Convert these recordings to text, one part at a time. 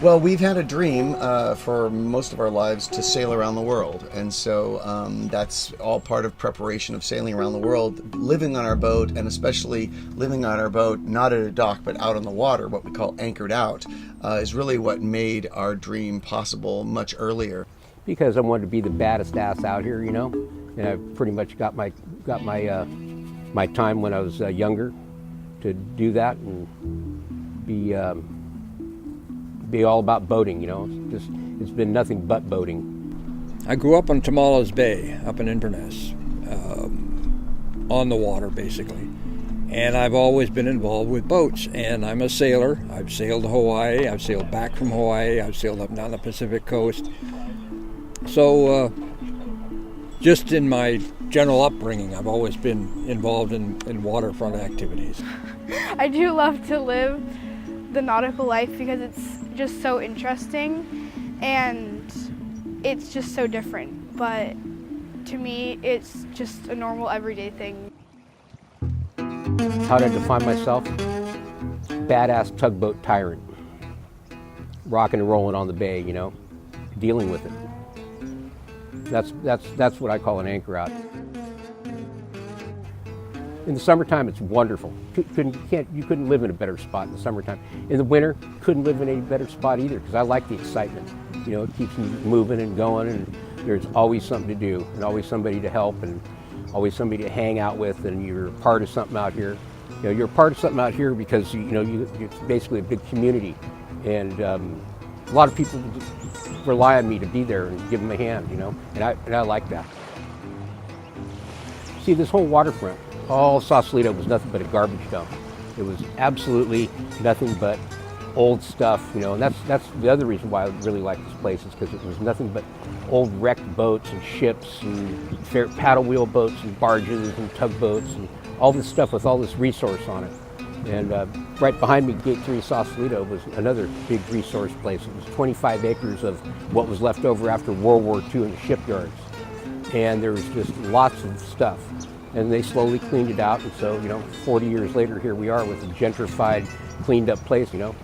Well, we've had a dream for most of our lives to sail around the world. And so that's all part of preparation of sailing around the world, living on our boat, and especially living on our boat, not at a dock, but out on the water, what we call anchored out, is really what made our dream possible much earlier. Because I wanted to be the baddest ass out here, you know, and I pretty much got my my time when I was younger to do that and be all about boating, you know. It's been nothing but boating. I grew up on Tomales Bay, up in Inverness, on the water basically. And I've always been involved with boats, and I'm a sailor. I've sailed to Hawaii, I've sailed back from Hawaii, I've sailed up and down the Pacific coast. So just in my general upbringing, I've always been involved in waterfront activities. I do love to live the nautical life because it's just so interesting and it's just so different. But to me, it's just a normal everyday thing. How to define myself? Badass tugboat tyrant. Rocking and rolling on the bay, you know, dealing with it. That's what I call an anchor out. In the summertime, it's wonderful. You couldn't live in a better spot in the summertime. In the winter, couldn't live in any better spot either because I like the excitement. You know, it keeps me moving and going, and there's always something to do, and always somebody to help, and always somebody to hang out with, and you're part of something out here. You know, you're part of something out here because it's basically a big community, and a lot of people rely on me to be there and give them a hand, you know, and I like that. See, this whole waterfront, all Sausalito was nothing but a garbage dump. It was absolutely nothing but old stuff, you know, and that's the other reason why I really like this place is because it was nothing but old wrecked boats and ships and paddle wheel boats and barges and tugboats and all this stuff with all this resource on it. And right behind me, Gate 3 Sausalito was another big resource place. It was 25 acres of what was left over after World War II in the shipyards. And there was just lots of stuff. And they slowly cleaned it out. And so, 40 years later, here we are with a gentrified, cleaned up place, you know.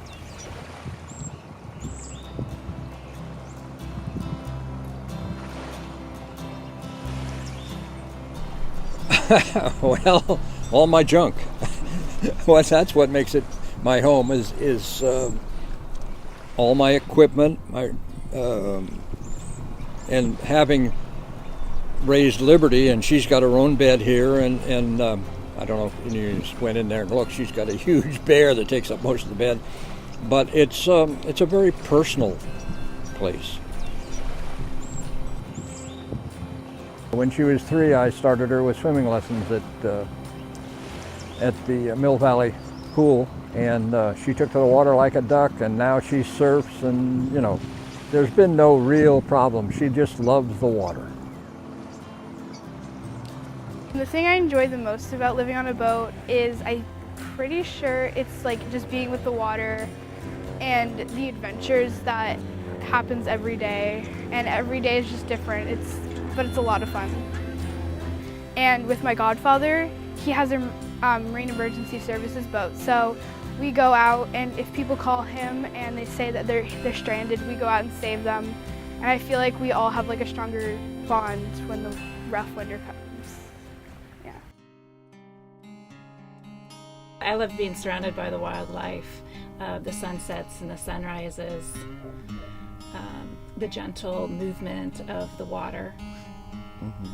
Well, all my junk. Well, that's what makes it my home is all my equipment, and having raised Liberty, and she's got her own bed here, and I don't know if you just went in there and looked. She's got a huge bear that takes up most of the bed, but it's a very personal place. When she was 3, I started her with swimming lessons at the Mill Valley pool, and she took to the water like a duck, and now she surfs, and there's been no real problem. She just loves the water. The thing I enjoy the most about living on a boat is I'm pretty sure it's like just being with the water and the adventures that happens every day, and every day is just different. But it's a lot of fun. And with my godfather, he has a Marine Emergency Services boat. So we go out, and if people call him and they say that they're stranded, we go out and save them. And I feel like we all have like a stronger bond when the rough winter comes. Yeah. I love being surrounded by the wildlife, the sunsets and the sunrises, the gentle movement of the water. Mm-hmm.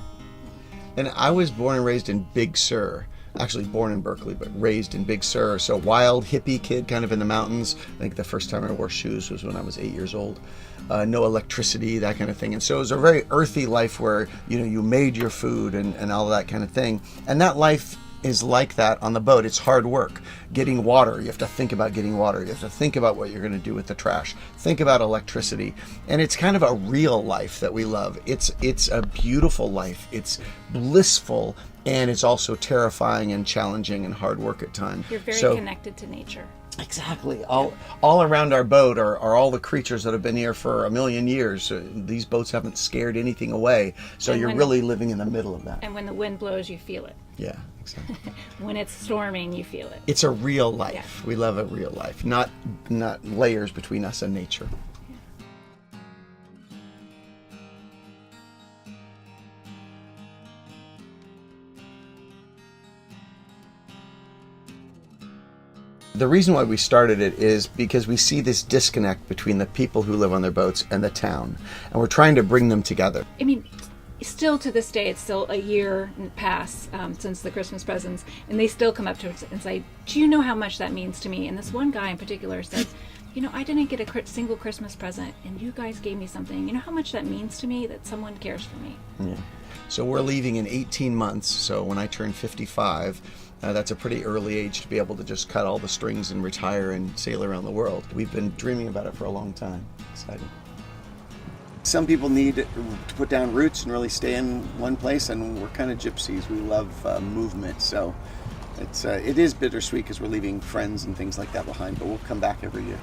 And I was born and raised in Big Sur. Actually born in Berkeley, but raised in Big Sur. So wild hippie kid kind of in the mountains. I think the first time I wore shoes was when I was 8 years old. No electricity, that kind of thing. And so it was a very earthy life where, you made your food and all that kind of thing. And that life is like that on the boat. It's hard work. Getting water, you have to think about getting water. You have to think about what you're going to do with the trash. Think about electricity. And it's kind of a real life that we love. It's a beautiful life. It's blissful, and it's also terrifying and challenging and hard work at times. You're very connected to nature. Exactly. All around our boat are all the creatures that have been here for a million years. These boats haven't scared anything away, so And you're when- really living in the middle of that. And when the wind blows, you feel it. Yeah, exactly. When it's storming, you feel it. It's a real life. Yeah. We love a real life, not layers between us and nature. The reason why we started it is because we see this disconnect between the people who live on their boats and the town, and we're trying to bring them together. I mean, still to this day, it's still a year past since the Christmas presents, and they still come up to us and say, "Do you know how much that means to me?" And this one guy in particular said, "You know, I didn't get a single Christmas present, and you guys gave me something. You know how much that means to me that someone cares for me." Yeah. So we're leaving in 18 months. So when I turn 55, that's a pretty early age to be able to just cut all the strings and retire and sail around the world. We've been dreaming about it for a long time. Exciting. Some people need to put down roots and really stay in one place, and we're kind of gypsies. We love movement, so it is bittersweet because we're leaving friends and things like that behind, but we'll come back every year.